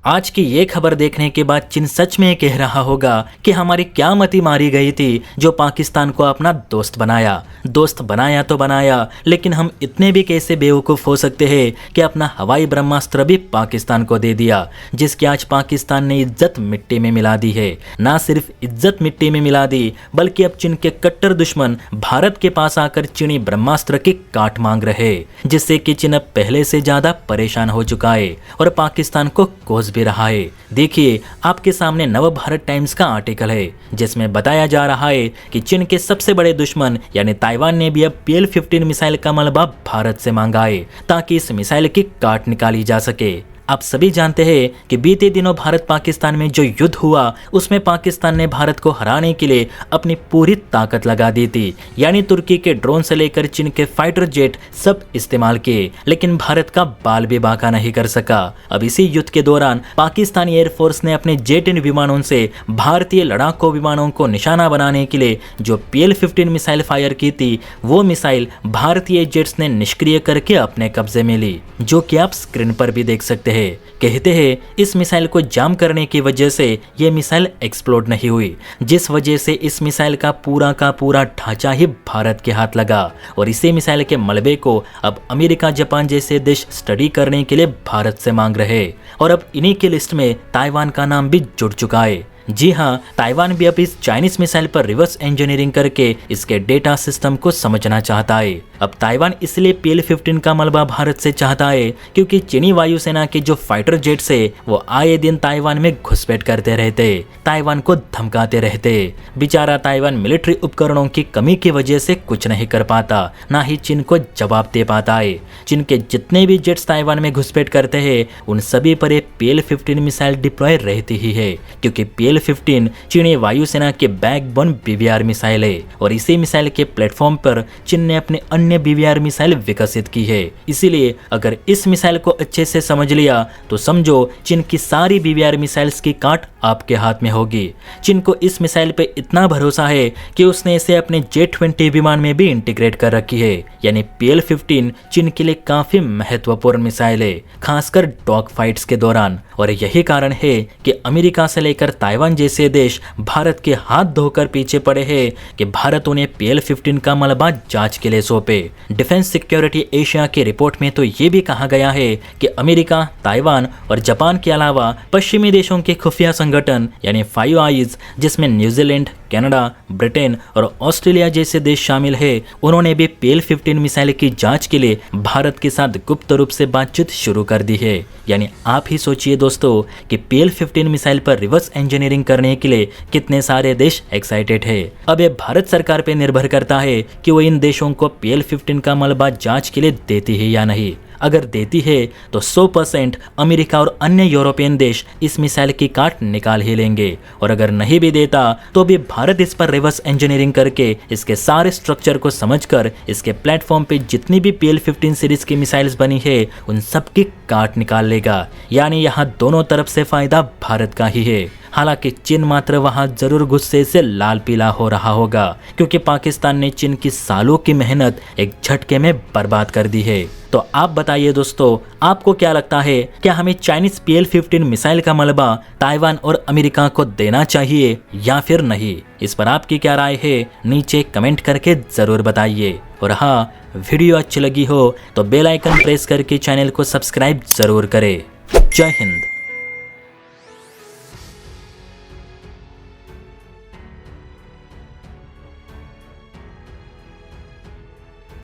आज की ये खबर देखने के बाद चीन सच में कह रहा होगा कि हमारी क्या मति मारी गई थी जो पाकिस्तान को अपना दोस्त बनाया तो बनाया, लेकिन हम इतने भी कैसे बेवकूफ़ हो सकते हैं कि अपना हवाई ब्रह्मास्त्र भी पाकिस्तान को दे दिया, जिसकी आज पाकिस्तान ने इज्जत मिट्टी में मिला दी है। ना सिर्फ इज्जत मिट्टी में मिला दी, बल्कि अब चीन के कट्टर दुश्मन भारत के पास आकर चीनी ब्रह्मास्त्र की काट मांग रहे, जिससे कि चीन अब पहले से ज्यादा परेशान हो चुका है और पाकिस्तान को कोस भी रहा है। देखिए, आपके सामने नव भारत टाइम्स का आर्टिकल है, जिसमें बताया जा रहा है कि चीन के सबसे बड़े दुश्मन यानी ताइवान ने भी अब PL-15 मिसाइल का मलबा भारत से मांगा है, ताकि इस मिसाइल की काट निकाली जा सके। आप सभी जानते हैं कि बीते दिनों भारत पाकिस्तान में जो युद्ध हुआ, उसमें पाकिस्तान ने भारत को हराने के लिए अपनी पूरी ताकत लगा दी थी, यानी तुर्की के ड्रोन से लेकर चीन के फाइटर जेट सब इस्तेमाल किए, लेकिन भारत का बाल भी बांका नहीं कर सका। अब इसी युद्ध के दौरान पाकिस्तानी एयरफोर्स ने अपने जेट इन विमानों से भारतीय लड़ाकू विमानों को निशाना बनाने के लिए जो PL-15 मिसाइल फायर की थी, वो मिसाइल भारतीय जेट्स ने निष्क्रिय करके अपने कब्जे में ली, जो कि आप स्क्रीन पर भी देख सकते हैं। कहते हैं इस मिसाइल को जाम करने की वजह से ये मिसाइल एक्सप्लोड नहीं हुई, जिस वजह से इस मिसाइल का पूरा ढांचा ही भारत के हाथ लगा और इसी मिसाइल के मलबे को अब अमेरिका, जापान जैसे देश स्टडी करने के लिए भारत से मांग रहे और अब इन्हीं की लिस्ट में ताइवान का नाम भी जुड़ चुका है। जी हाँ, ताइवान भी अब इस चाइनीज मिसाइल पर रिवर्स इंजीनियरिंग करके इसके डेटा सिस्टम को समझना चाहता है। अब ताइवान इसलिए PL-15 का मलबा भारत से चाहता है क्योंकि चीनी वायुसेना के जो फाइटर जेट्स है वो आए दिन ताइवान में घुसपैठ करते रहते, ताइवान को धमकाते रहते। बेचारा ताइवान मिलिट्री उपकरणों की कमी की वजह से कुछ नहीं कर पाता, ना ही चीन को जवाब दे पाता है। चीन के जितने भी जेट्स ताइवान में घुसपैठ करते हैं, उन सभी पर PL-15 मिसाइल डिप्लॉय रहती ही है, क्योंकि PL-15 चीनी वायुसेना के बैकबोन BVR मिसाइल है और इसी मिसाइल के प्लेटफॉर्म पर चीन ने अपने अन्य BVR मिसाइल विकसित की है। इसीलिए अगर इस मिसाइल को अच्छे से समझ लिया तो समझो चीन की सारी BVR मिसाइल्स की काट आपके हाथ में होगी। चीन को इस मिसाइल पे इतना भरोसा है कि उसने इसे अपने J-20 विमान में भी इंटीग्रेट कर रखी है, यानी PL-15 चीन के लिए काफी महत्वपूर्ण मिसाइल है, खासकर डॉग फाइट्स के दौरान। और यही कारण है कि अमेरिका से लेकर ताइवान जैसे देश भारत के हाथ धोकर पीछे पड़े हैं कि भारत उन्हें PL-15 का मलबा जांच के लिए सौंपे। डिफेंस सिक्योरिटी एशिया की रिपोर्ट में तो ये भी कहा गया है कि अमेरिका, ताइवान और जापान के अलावा पश्चिमी देशों के खुफिया संगठन यानी 5 आइज, जिसमें न्यूजीलैंड, कनाडा, ब्रिटेन और ऑस्ट्रेलिया जैसे देश शामिल है, उन्होंने भी PL-15 मिसाइल की जांच के लिए भारत के साथ गुप्त रूप से बातचीत शुरू कर दी है। यानी आप ही सोचिए दोस्तों कि PL-15 मिसाइल पर रिवर्स इंजीनियरिंग करने के लिए कितने सारे देश एक्साइटेड है। अब ये भारत सरकार पे निर्भर करता है कि वो इन देशों को PL-15 का मलबा जांच के लिए देती है या नहीं। अगर देती है तो 100% अमेरिका और अन्य यूरोपियन देश इस मिसाइल की काट निकाल ही लेंगे, और अगर नहीं भी देता तो भी भारत इस पर रिवर्स इंजीनियरिंग करके इसके सारे स्ट्रक्चर को समझकर इसके प्लेटफॉर्म पे जितनी भी PL-15 सीरीज की मिसाइल्स बनी है उन सब की काट निकाल लेगा। यानी यहाँ दोनों तरफ से फायदा भारत का ही है। हालांकि चीन मात्र वहां जरूर गुस्से से लाल पीला हो रहा होगा, क्योंकि पाकिस्तान ने चीन की सालों की मेहनत एक झटके में बर्बाद कर दी है। तो आप बताइए दोस्तों, आपको क्या लगता है, क्या हमें चाइनीज PL-15 मिसाइल का मलबा ताइवान और अमेरिका को देना चाहिए या फिर नहीं? इस पर आपकी क्या राय है, नीचे कमेंट करके जरूर बताइए। और हाँ, वीडियो अच्छी लगी हो तो बेल आइकन प्रेस करके चैनल को सब्सक्राइब जरूर करें। जय हिंद।